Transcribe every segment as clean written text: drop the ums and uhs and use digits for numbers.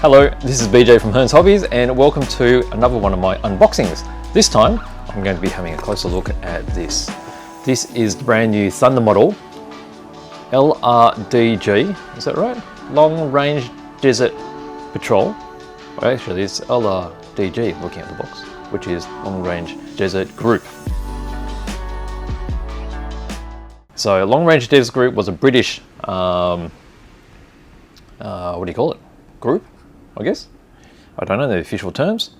Hello, this is BJ from Hearns Hobbies and welcome to another one of my unboxings. This time I'm going to be having a closer look at this. This is the brand new Thunder model LRDG, is that right? Long Range Desert Patrol. Well, actually it's LRDG looking at the box, which is Long Range Desert Group. So Long Range Desert Group was a British, what do you call it? Group? I guess. I don't know the official terms,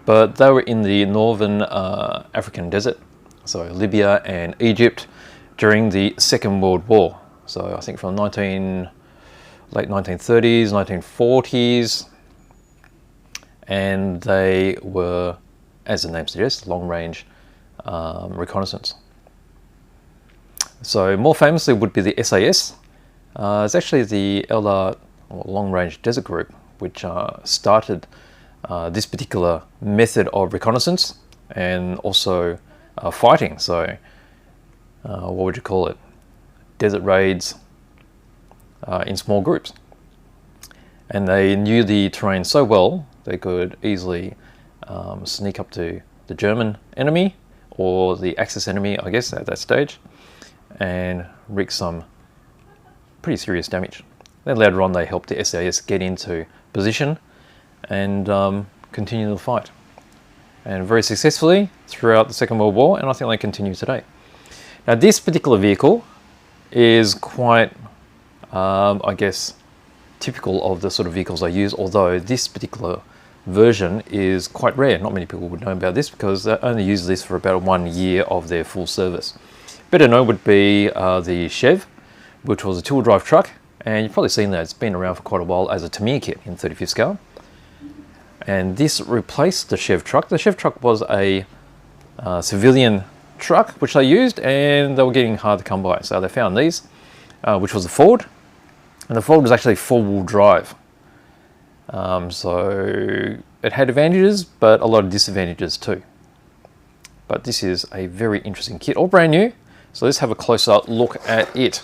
but they were in the northern African desert, so Libya and Egypt during the Second World War. So I think from late 1930s, 1940s, and they were, as the name suggests, long-range reconnaissance. So more famously would be the SAS. It's actually the Long Range Desert Group, which started this particular method of reconnaissance and also fighting. So what would you call it? Desert raids in small groups. And they knew the terrain so well, they could easily sneak up to the German enemy or the Axis enemy, I guess, at that stage, and wreak some pretty serious damage. Then later on they helped the SAS get into position and continue the fight, and very successfully throughout the Second World War, and I think they continue today. Now this particular vehicle is quite, I guess, typical of the sort of vehicles I use, although this particular version is quite rare. Not many people would know about this because they only use this for about 1 year of their full service. Better known would be the Chev, which was a two-wheel drive truck. And you've probably seen that it's been around for quite a while as a Tamiya kit in 35th scale. And this replaced the Chev truck. The Chev truck was a civilian truck which they used, and they were getting hard to come by. So they found these, which was the Ford. And the Ford was actually four-wheel drive. So it had advantages, but a lot of disadvantages too. But this is a very interesting kit, all brand new. So let's have a closer look at it.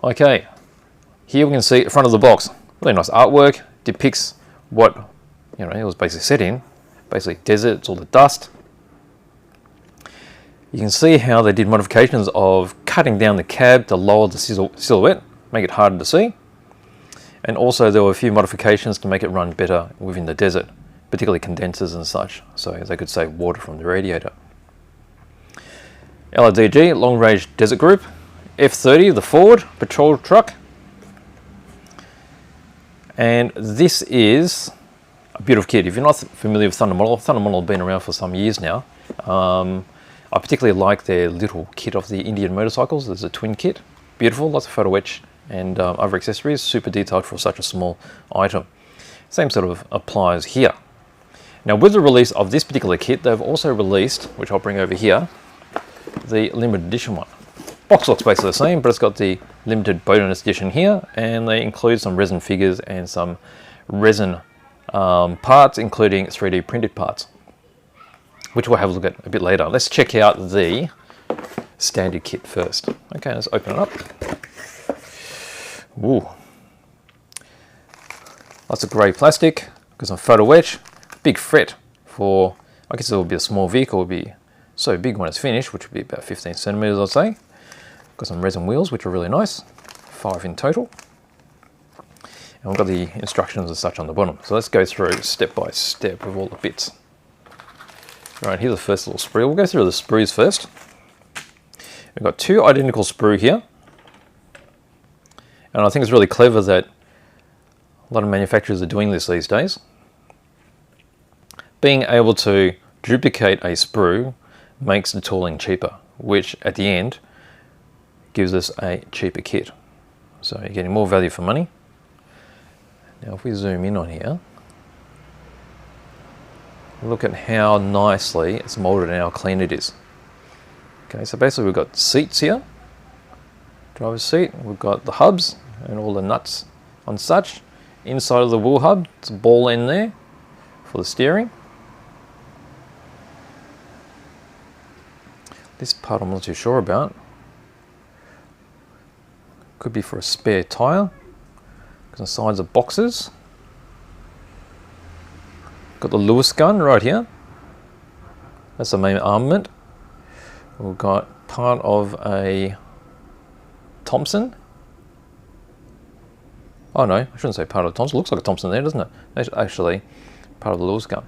Okay, here we can see the front of the box. Really nice artwork, depicts what, you know, it was basically set in. Basically desert, it's all the dust. You can see how they did modifications of cutting down the cab to lower the silhouette, make it harder to see. And also there were a few modifications to make it run better within the desert, particularly condensers and such, so they could save water from the radiator. LRDG, Long Range Desert Group. F30, the Ford patrol truck. And this is a beautiful kit. If you're not familiar with Thunder model has been around for some years now. I particularly like their little kit of the Indian motorcycles. There's a twin kit. Beautiful, lots of photo etch and other accessories. Super detailed for such a small item. Same sort of applies here. Now with the release of this particular kit, they've also released, which I'll bring over here, the limited edition one. Box looks basically the same, but it's got the limited bonus edition here, and they include some resin figures and some resin parts, including 3D printed parts, which we'll have a look at a bit later. Let's check out the standard kit first. Okay, let's open it up. Ooh. Lots of grey plastic, got some photo etch, big fret for, I guess it would be a small vehicle, it would be so big when it's finished, which would be about 15 centimeters, I'd say. Got some resin wheels, which are really nice, 5 in total. And we've got the instructions and such on the bottom. So let's go through step by step with all the bits. Right, here's the first little sprue. We'll go through the sprues first. We've got 2 identical sprue here. And I think it's really clever that a lot of manufacturers are doing this these days. Being able to duplicate a sprue makes the tooling cheaper, which at the end gives us a cheaper kit. So you're getting more value for money. Now if we zoom in on here, look at how nicely it's molded and how clean it is. Okay, so basically we've got seats here, driver's seat, we've got the hubs and all the nuts on such. Inside of the wheel hub, it's a ball end there for the steering. This part I'm not too sure about. Could be for a spare tyre, because the sides are boxes. Got the Lewis gun right here. That's the main armament. We've got part of a Thompson. Oh no, I shouldn't say part of a Thompson. It looks like a Thompson there, doesn't it? That's actually part of the Lewis gun.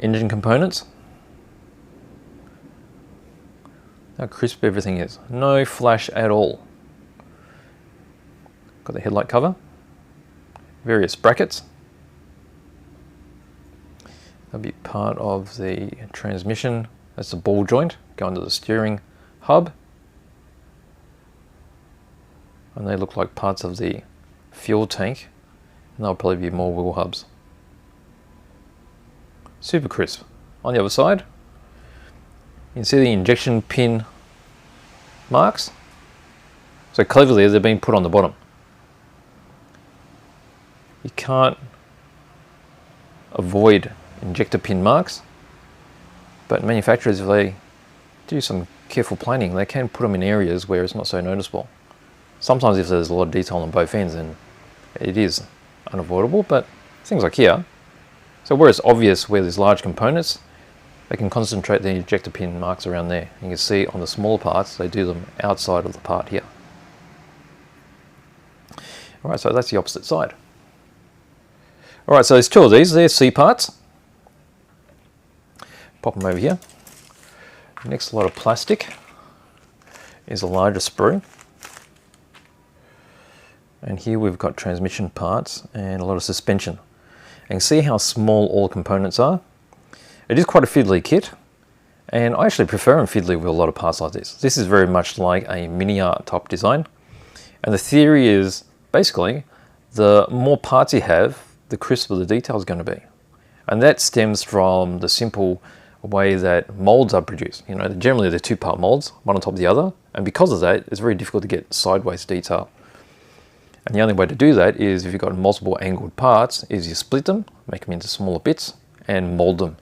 Engine components. How crisp everything is. No flash at all. Got the headlight cover. Various brackets. That'll be part of the transmission. That's the ball joint going to the steering hub. And they look like parts of the fuel tank. And they'll probably be more wheel hubs. Super crisp. On the other side, you can see the injection pin marks. So cleverly they're being put on the bottom. You can't avoid injector pin marks, but manufacturers, if they do some careful planning, they can put them in areas where it's not so noticeable. Sometimes if there's a lot of detail on both ends, then it is unavoidable, but things like here, so where it's obvious where there's large components, they can concentrate the injector pin marks around there. You can see on the smaller parts, they do them outside of the part here. Alright, so that's the opposite side. Alright, so there's two of these. They're C parts. Pop them over here. Next lot of plastic is a larger sprue. And here we've got transmission parts and a lot of suspension. And see how small all the components are? It is quite a fiddly kit. And I actually prefer them fiddly with a lot of parts like this. This is very much like a mini art type design. And the theory is basically the more parts you have, the crisper the detail is going to be. And that stems from the simple way that molds are produced. You know, generally they're two-part molds, one on top of the other, and because of that, it's very difficult to get sideways detail. And the only way to do that is if you've got multiple angled parts, is you split them, make them into smaller bits, and mold them.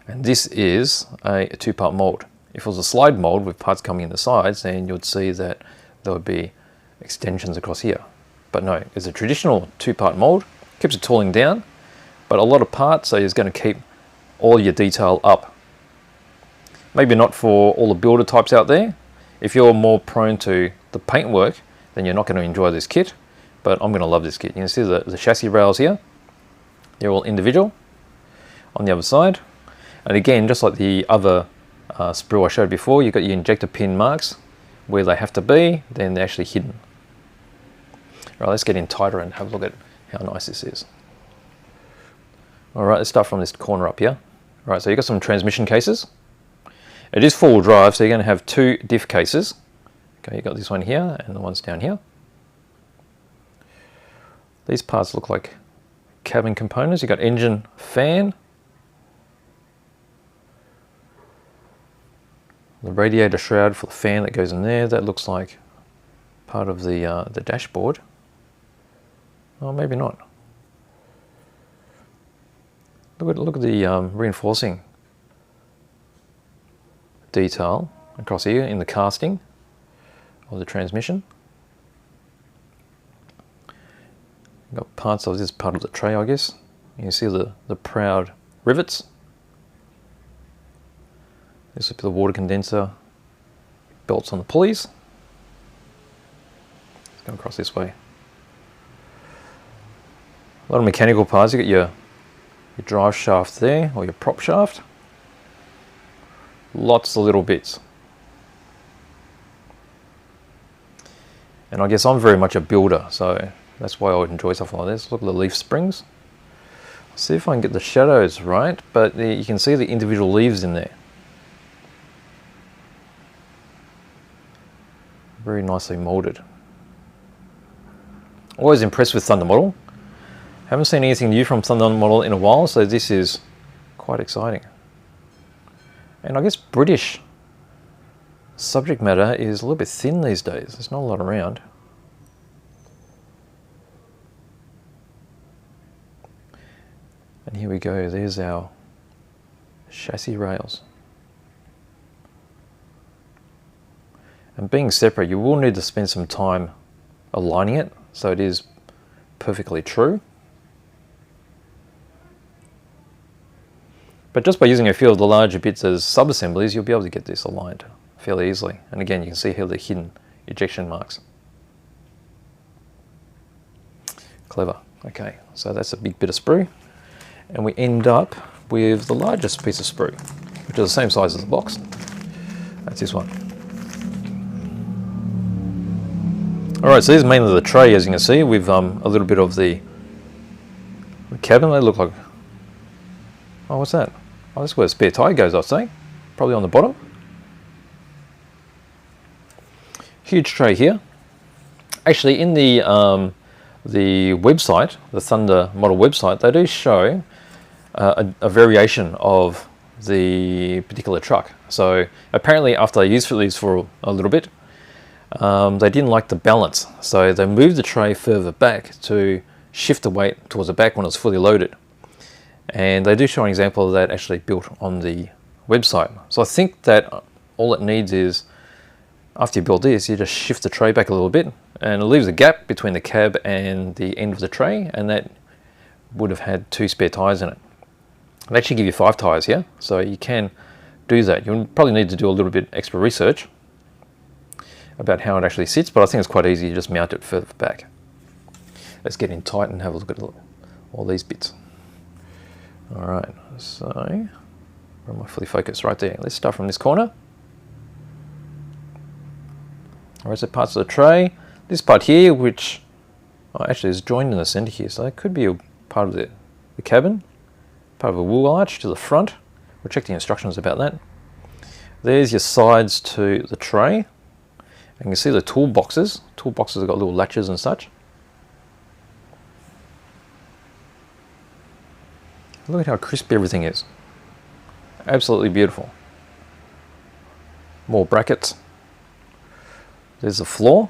And this is a two-part mold. If it was a slide mold with parts coming in the sides, then you'd see that there would be extensions across here. But no, it's a traditional two-part mold. Keeps it tooling down, but a lot of parts, so it's going to keep all your detail up. Maybe not for all the builder types out there. If you're more prone to the paintwork, then you're not going to enjoy this kit, but I'm going to love this kit. You can see the chassis rails here. They're all individual on the other side. And again, just like the other sprue I showed before, you've got your injector pin marks where they have to be, then they're actually hidden. All right, let's get in tighter and have a look at how nice this is. All right, let's start from this corner up here. All right, so you've got some transmission cases. It is four-wheel drive, so you're going to have two diff cases. Okay, you've got this one here and the ones down here. These parts look like cabin components. You've got engine fan, the radiator shroud for the fan that goes in there. That looks like part of the dashboard. Oh, maybe not. Look at the reinforcing detail across here in the casting of the transmission. Got parts of this part of the tray, I guess. You can see the proud rivets. This will be the water condenser belts on the pulleys. Let's go across this way. A lot of mechanical parts. You got your drive shaft there, or your prop shaft. Lots of little bits. And I guess I'm very much a builder, so that's why I would enjoy stuff like this. Look at the leaf springs. See if I can get the shadows right, but you can see the individual leaves in there. Very nicely molded. Always impressed with Thunder Model. Haven't seen anything new from Thunder Model in a while, so this is quite exciting. And I guess British subject matter is a little bit thin these days. There's not a lot around. And here we go, there's our chassis rails. And being separate, you will need to spend some time aligning it so it is perfectly true. But just by using a few of the larger bits as sub-assemblies, you'll be able to get this aligned fairly easily. And again, you can see here the hidden ejection marks. Clever. Okay, so that's a big bit of sprue. And we end up with the largest piece of sprue, which is the same size as the box. That's this one. Alright, so this is mainly the tray, as you can see, with a little bit of the cabin. They look like... Oh, what's that? Oh, that's where the spare tire goes, I'd say. Probably on the bottom. Huge tray here. Actually, in the website, the Thunder model website, they do show a variation of the particular truck. So apparently after they used these for a little bit, they didn't like the balance. So they moved the tray further back to shift the weight towards the back when it's fully loaded. And they do show an example of that actually built on the website. So I think that all it needs is, after you build this, you just shift the tray back a little bit, and it leaves a gap between the cab and the end of the tray, and that would have had 2 spare tyres in it. They actually give you 5 tyres here, so you can do that. You'll probably need to do a little bit extra research about how it actually sits, but I think it's quite easy. You just mount it further back. Let's get in tight and have a look at all these bits. Alright, so where am I fully focused? Right there. Let's start from this corner. Alright, so parts of the tray. This part here, which actually is joined in the center here, so that could be a part of the cabin, part of a wheel arch to the front. We'll check the instructions about that. There's your sides to the tray. And you can see the toolboxes. Toolboxes have got little latches and such. Look at how crisp everything is. Absolutely beautiful. More brackets. There's the floor,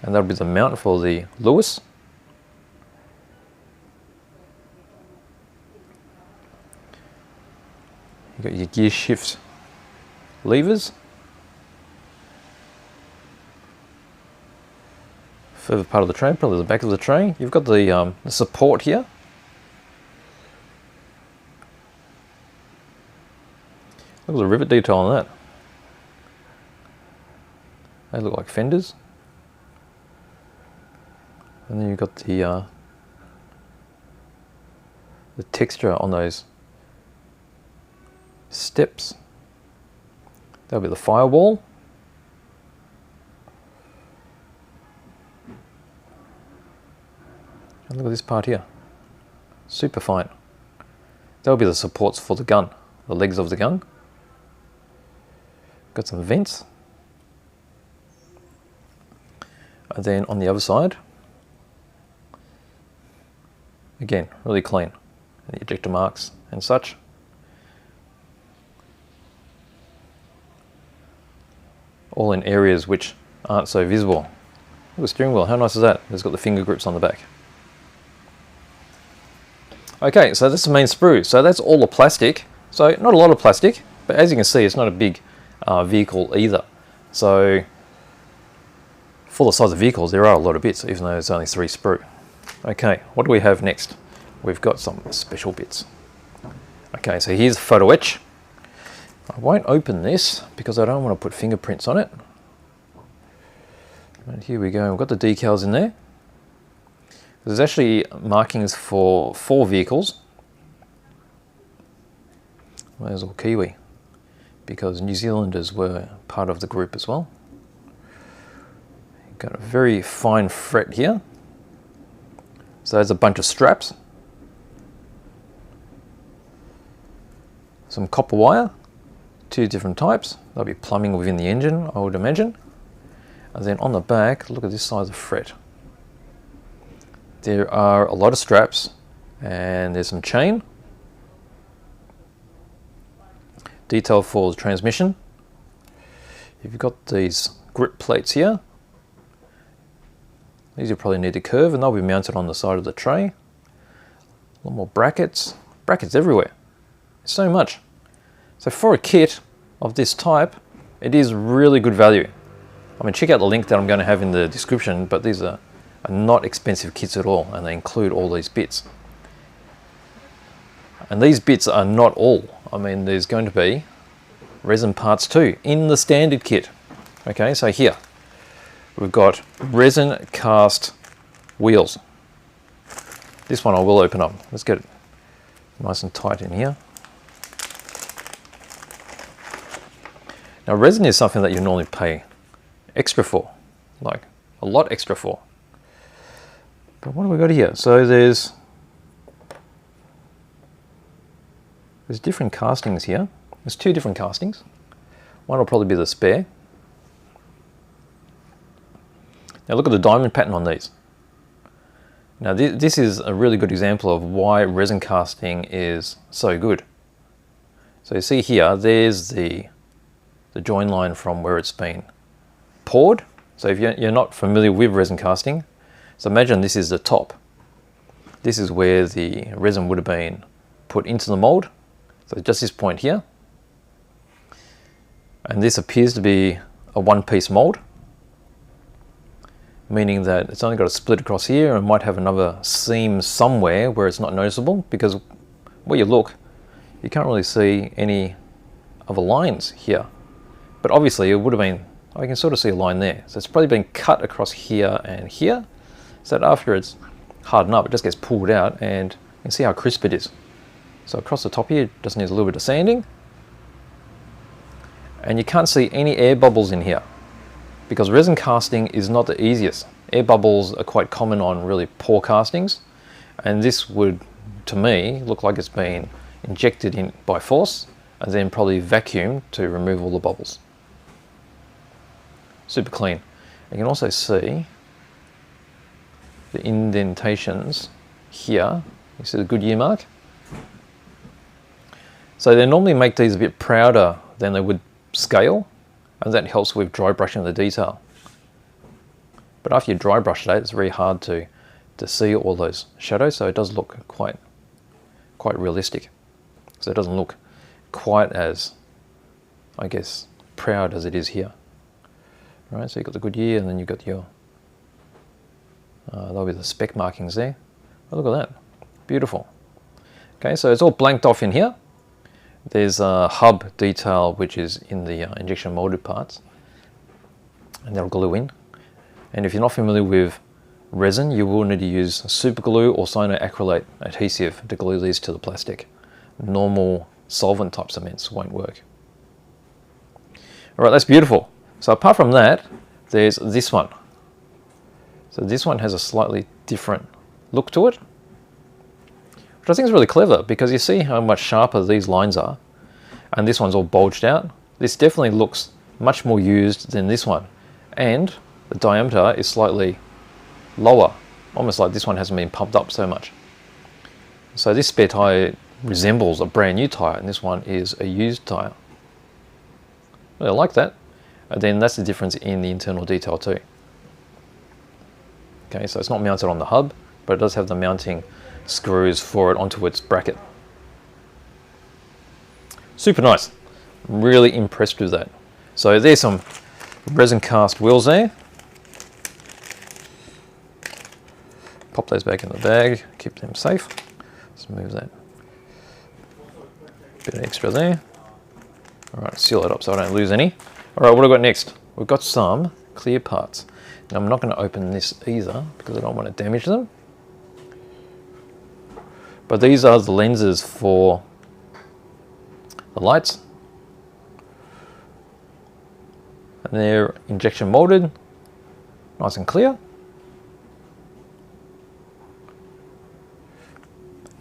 and that'll be the mount for the Lewis. You've got your gear shift levers. Further part of the tray, probably the back of the tray. You've got the support here. Look at the rivet detail on that. They look like fenders. And then you've got the texture on those steps. That'll be the firewall. And look at this part here. Super fine. That'll be the supports for the gun, the legs of the gun. Got some vents. And then on the other side, again, really clean. And the ejector marks and such. All in areas which aren't so visible. Look at the steering wheel, how nice is that? It's got the finger grips on the back. Okay, so that's the main sprue. So that's all the plastic. So not a lot of plastic, but as you can see, it's not a big vehicle either. So for the size of vehicles, there are a lot of bits, even though there's only 3 sprue. Okay, what do we have next? We've got some special bits. Okay, so here's photo etch. I won't open this because I don't want to put fingerprints on it. And here we go, we've got the decals in there. There's actually markings for 4 vehicles. There's all Kiwi, because New Zealanders were part of the group as well. You've got a very fine fret here. So there's a bunch of straps. Some copper wire, 2 different types. There'll be plumbing within the engine, I would imagine. And then on the back, look at this size of fret. There are a lot of straps, and there's some chain. Detail for the transmission. You've got these grip plates here. These you probably need to curve, and they'll be mounted on the side of the tray. A lot more brackets. Brackets everywhere. So much. So for a kit of this type, it is really good value. I mean, check out the link that I'm going to have in the description, but these are not expensive kits at all, and they include all these bits. And these bits are not all I mean, there's going to be resin parts too in the standard kit. Okay, so here we've got resin cast wheels. This one I will open up. Let's get it nice and tight in here. Now resin is something that you normally pay extra for, like a lot extra for. But what have we got here? So there's different castings here. There's two different castings. One will probably be the spare. Now look at the diamond pattern on these. Now this is a really good example of why resin casting is so good. So you see here, there's the join line from where it's been poured. So if you're not familiar with resin casting, so imagine this is the top. This is where the resin would have been put into the mold. So just this point here. And this appears to be a one-piece mold, meaning that it's only got a split across here and might have another seam somewhere where it's not noticeable, because where you look, you can't really see any other lines here. But obviously it would have been, I can sort of see a line there. So it's probably been cut across here and here, so that after it's hardened up, it just gets pulled out and you can see how crisp it is. So across the top here, it just needs a little bit of sanding. And you can't see any air bubbles in here, because resin casting is not the easiest. Air bubbles are quite common on really poor castings, and this would, to me, look like it's been injected in by force and then probably vacuumed to remove all the bubbles. Super clean. You can also see the indentations here. You see the Goodyear mark? So they normally make these a bit prouder than they would scale, and that helps with dry brushing the detail. But after you dry brush it out, it's very hard to see all those shadows, so it does look quite realistic. So it doesn't look quite as, I guess, proud as it is here. Right, so you've got the Goodyear, and then you've got your, there'll be the spec markings there. Oh, look at that, beautiful. Okay, so it's all blanked off in here. There's a hub detail which is in the injection molded parts, and that'll glue in. And if you're not familiar with resin, you will need to use super glue or cyanoacrylate adhesive to glue these to the plastic. Normal solvent type cements won't work. All right, that's beautiful. So apart from that, there's this one. So this one has a slightly different look to it, which I think is really clever, because you see how much sharper these lines are, and this one's all bulged out. This definitely looks much more used than this one, and the diameter is slightly lower, almost like this one hasn't been pumped up so much. So this spare tyre resembles a brand new tyre, and this one is a used tyre. I like that. And then that's the difference in the internal detail too. Okay, so it's not mounted on the hub, but it does have the mounting screws for it onto its bracket. Super nice. Really impressed with that. So there's some resin cast wheels there. Pop those back in the bag, keep them safe. Let's move that bit of extra there. All right, seal it up so I don't lose any. All right, what have we got next? We've got some clear parts. Now I'm not going to open this either because I don't want to damage them. But these are the lenses for the lights. And they're injection molded, nice and clear.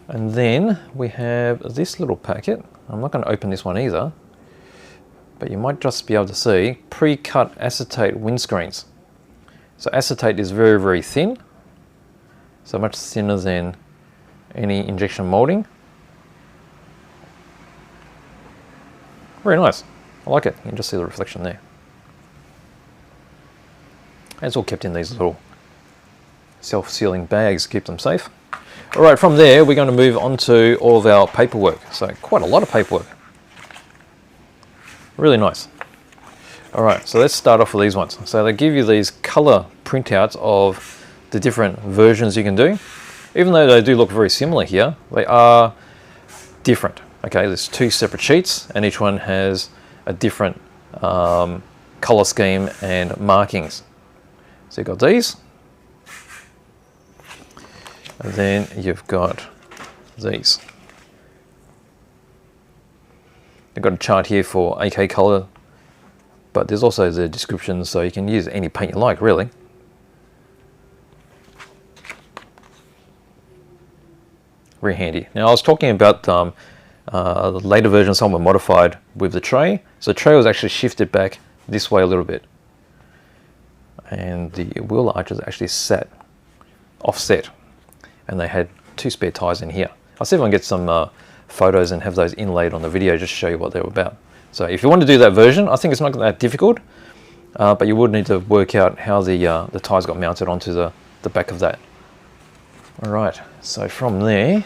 And then we have this little packet. I'm not going to open this one either, but you might just be able to see pre-cut acetate windscreens. So acetate is very, very thin, so much thinner than any injection molding. Very nice. I like it. You can just see the reflection there. And it's all kept in these little self-sealing bags to keep them safe. All right, from there we're going to move on to all of our paperwork. So quite a lot of paperwork. Really nice. All right, so let's start off with these ones. So they give you these color printouts of the different versions you can do. Even though they do look very similar here, they are different. Okay, there's 2 separate sheets, and each one has a different color scheme and markings. So you've got these, and then you've got these. I've got a chart here for AK color, but there's also the description, so you can use any paint you like, really. Very handy. Now, I was talking about the later version, some were modified with the tray. So the tray was actually shifted back this way a little bit, and the wheel arches actually sat offset, and they had 2 spare tires in here. I'll see if I can get some photos and have those inlaid on the video just to show you what they were about. So if you want to do that version, I think it's not that difficult, but you would need to work out how the tires got mounted onto the back of that. All right, so from there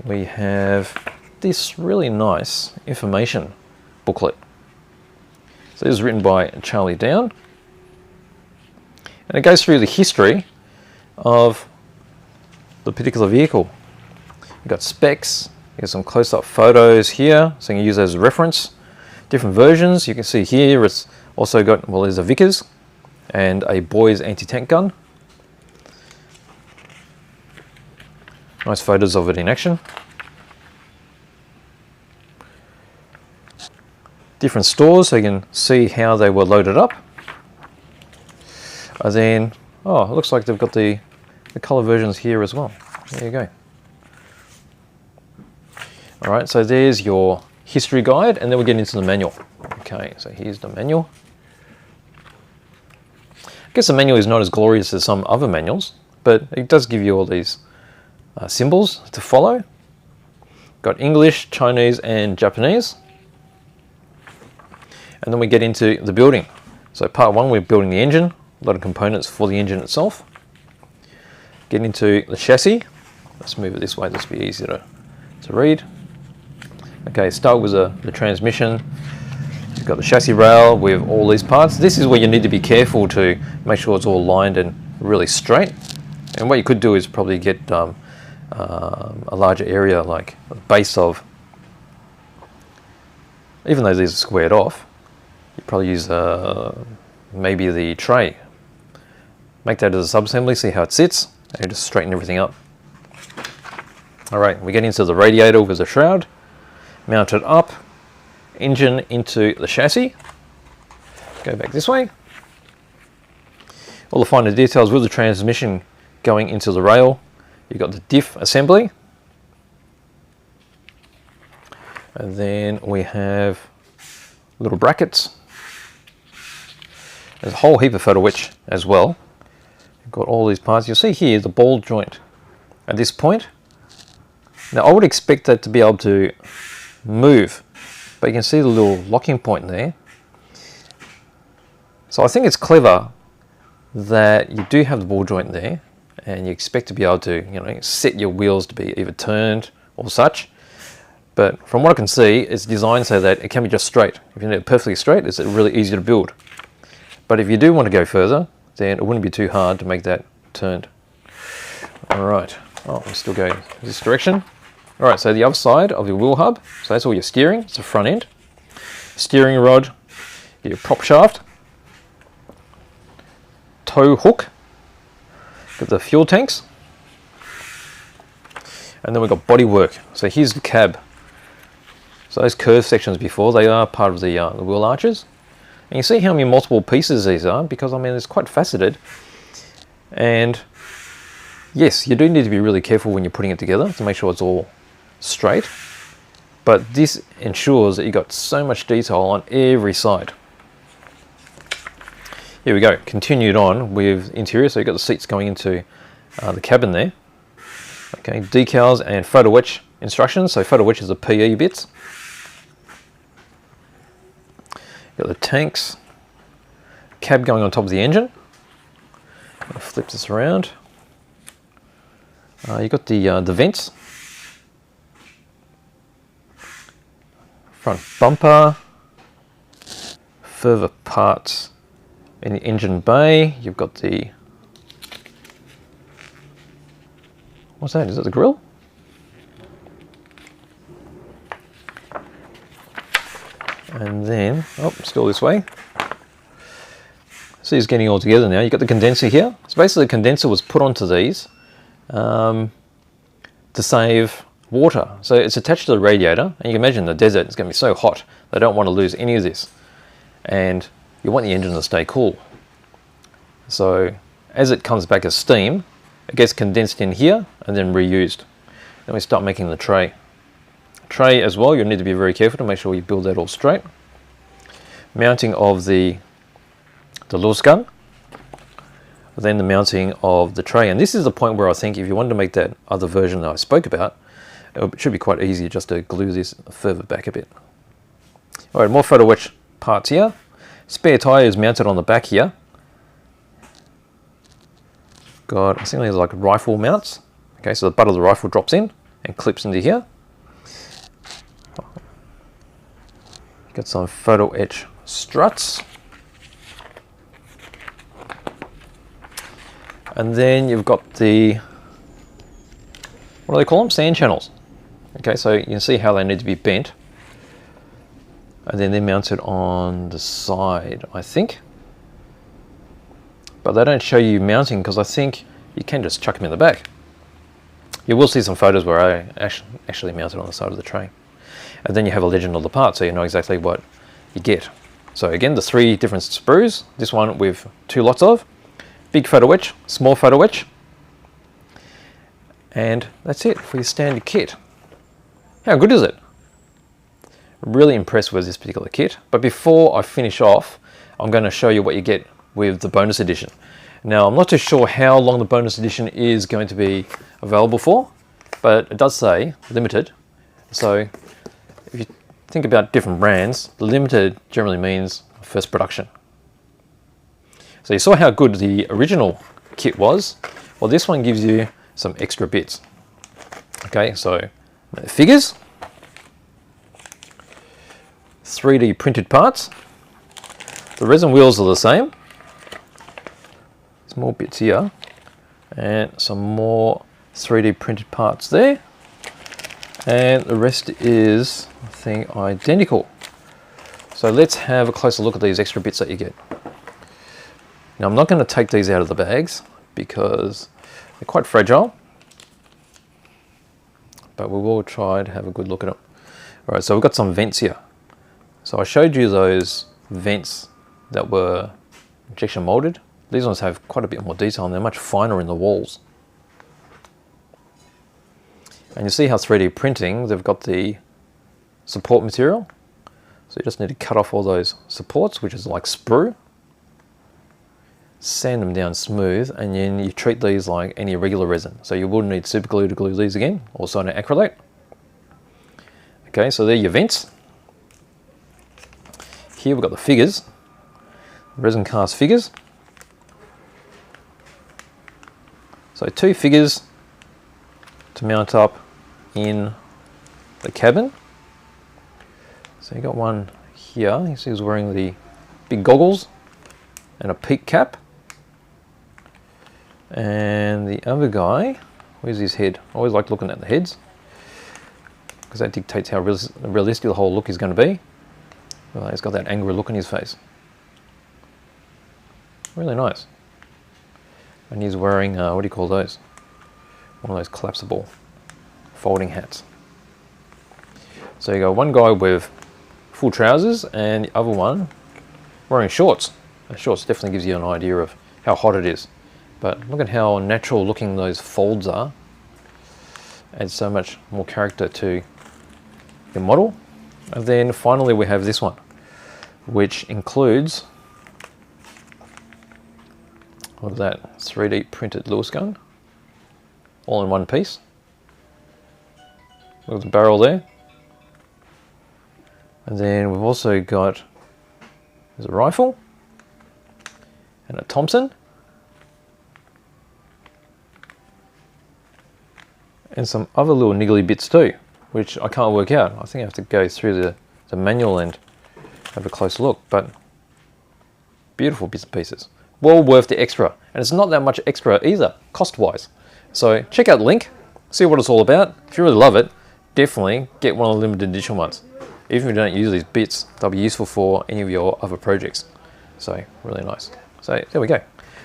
we have this really nice information booklet. So this is written by Charlie Down, and it goes through the history of the particular vehicle. You've got specs, you've got some close-up photos here, so you can use those as a reference. Different versions, you can see here it's also got, well, there's a Vickers and a Boys anti-tank gun. Nice photos of it in action. Different stores, so you can see how they were loaded up. And then, oh, it looks like they've got the color versions here as well. There you go. All right, so there's your history guide, and then we get into the manual. Okay, so here's the manual. I guess the manual is not as glorious as some other manuals, but it does give you all these symbols to follow. Got English, Chinese, and Japanese. And then we get into the building. So part 1, we're building the engine, a lot of components for the engine itself. Get into the chassis. Let's move it this way, this will be easier to read. Okay, start with the transmission. You've got the chassis rail with all these parts. This is where you need to be careful to make sure it's all lined and really straight. And what you could do is probably get a larger area, like the base of, even though these are squared off, you probably use maybe the tray. Make that as a sub-assembly, see how it sits, and just straighten everything up. All right, we get into the radiator with the shroud, mount it up, engine into the chassis, go back this way. All the finer details with the transmission going into the rail. You've got the diff assembly, and then we have little brackets. There's a whole heap of photo etch as well. You've got all these parts. You'll see here the ball joint at this point. Now I would expect that to be able to move, but you can see the little locking point there. So I think it's clever that you do have the ball joint there, and you expect to be able to, you know, set your wheels to be either turned or such. But from what I can see, it's designed so that it can be just straight. If you need it perfectly straight, it's really easy to build. But if you do want to go further, then it wouldn't be too hard to make that turned. All right, oh, we're still going this direction. All right, so the other side of your wheel hub, so that's all your steering, it's the front end. Steering rod, your prop shaft, tow hook, got the fuel tanks, and then we've got body work. So here's the cab. So those curved sections before, they are part of the wheel arches. And you see how many multiple pieces these are, because I mean it's quite faceted. And yes, you do need to be really careful when you're putting it together to make sure it's all straight. But this ensures that you've got so much detail on every side. Here we go, continued on with interior. So you've got the seats going into the cabin there. Okay, decals and photo etch instructions. So photo etch is the PE bits. Got the tanks, cab going on top of the engine. I'll flip this around. You got the vents, front bumper, further parts in the engine bay. You've got the, what's that? Is it the grille? And then, oh, still this way. See, it's getting all together now. You've got the condenser here. So basically the condenser was put onto these to save water. So it's attached to the radiator, and you can imagine the desert is going to be so hot, they don't want to lose any of this. And you want the engine to stay cool. So as it comes back as steam, it gets condensed in here and then reused. Then we start making the tray. Tray as well, you'll need to be very careful to make sure you build that all straight. Mounting of the Lewis gun, then the mounting of the tray. And this is the point where I think if you wanted to make that other version that I spoke about, it should be quite easy just to glue this further back a bit. All right, more photo etch parts here. Spare tire is mounted on the back here. Got, I think there's like rifle mounts. Okay, so the butt of the rifle drops in and clips into here. Got some photo etch struts. And then you've got the, what do they call them? Sand channels. Okay, so you can see how they need to be bent. And then they're mounted on the side, I think. But they don't show you mounting because I think you can just chuck them in the back. You will see some photos where I actually mounted on the side of the tray. And then you have a legend of the part, so you know exactly what you get. So again, the 3 different sprues, this one with 2 lots of. Big photo etch, small photo etch, and that's it for your standard kit. How good is it? I'm really impressed with this particular kit, but before I finish off, I'm going to show you what you get with the bonus edition. Now, I'm not too sure how long the bonus edition is going to be available for, but it does say limited. So if you think about different brands, the limited generally means first production. So you saw how good the original kit was. Well, this one gives you some extra bits. Okay, so figures, 3D printed parts. The resin wheels are the same. Some more bits here, and some more 3D printed parts there. And the rest is, I think, identical. So let's have a closer look at these extra bits that you get. Now I'm not going to take these out of the bags because they're quite fragile, but we will try to have a good look at them. All right, so we've got some vents here. So I showed you those vents that were injection molded. These ones have quite a bit more detail and they're much finer in the walls. And you see how 3D printing, they've got the support material. So you just need to cut off all those supports, which is like sprue. Sand them down smooth, and then you treat these like any regular resin. So you will need super glue to glue these again, or cyanoacrylate. Okay, so they're your vents. Here we've got the figures, resin cast figures. So 2 figures to mount up in the cabin. So you got one here, you see he's wearing the big goggles and a peak cap. And the other guy, where's his head? I always like looking at the heads because that dictates how realistic the whole look is going to be. Well, he's got that angry look on his face. Really nice. And he's wearing, what do you call those? One of those collapsible folding hats. So you got one guy with full trousers and the other one wearing shorts. And shorts definitely gives you an idea of how hot it is. But look at how natural looking those folds are. Adds so much more character to your model. And then finally we have this one, which includes, what is that, 3D printed Lewis gun, all in one piece. Look at the barrel there. And then we've also got, there's a rifle and a Thompson. And some other little niggly bits too, which I can't work out. I think I have to go through the manual and have a close look, but beautiful bits and pieces. Well worth the extra. And it's not that much extra either, cost-wise. So check out the link, see what it's all about. If you really love it, definitely get one of the limited edition ones. even if you don't use these bits, they'll be useful for any of your other projects. So really nice. So there we go.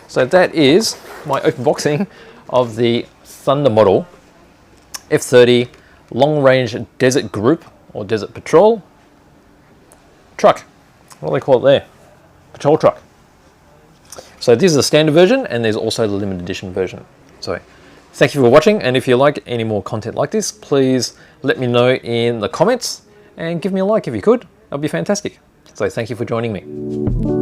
So that is my open boxing of the Thunder model F30 long range desert group or desert patrol truck. What do they call it there? Patrol truck. So this is the standard version, and there's also the limited edition version. So thank you for watching, and if you like any more content like this, please let me know in the comments and give me a like if you could. That'd be fantastic. So thank you for joining me.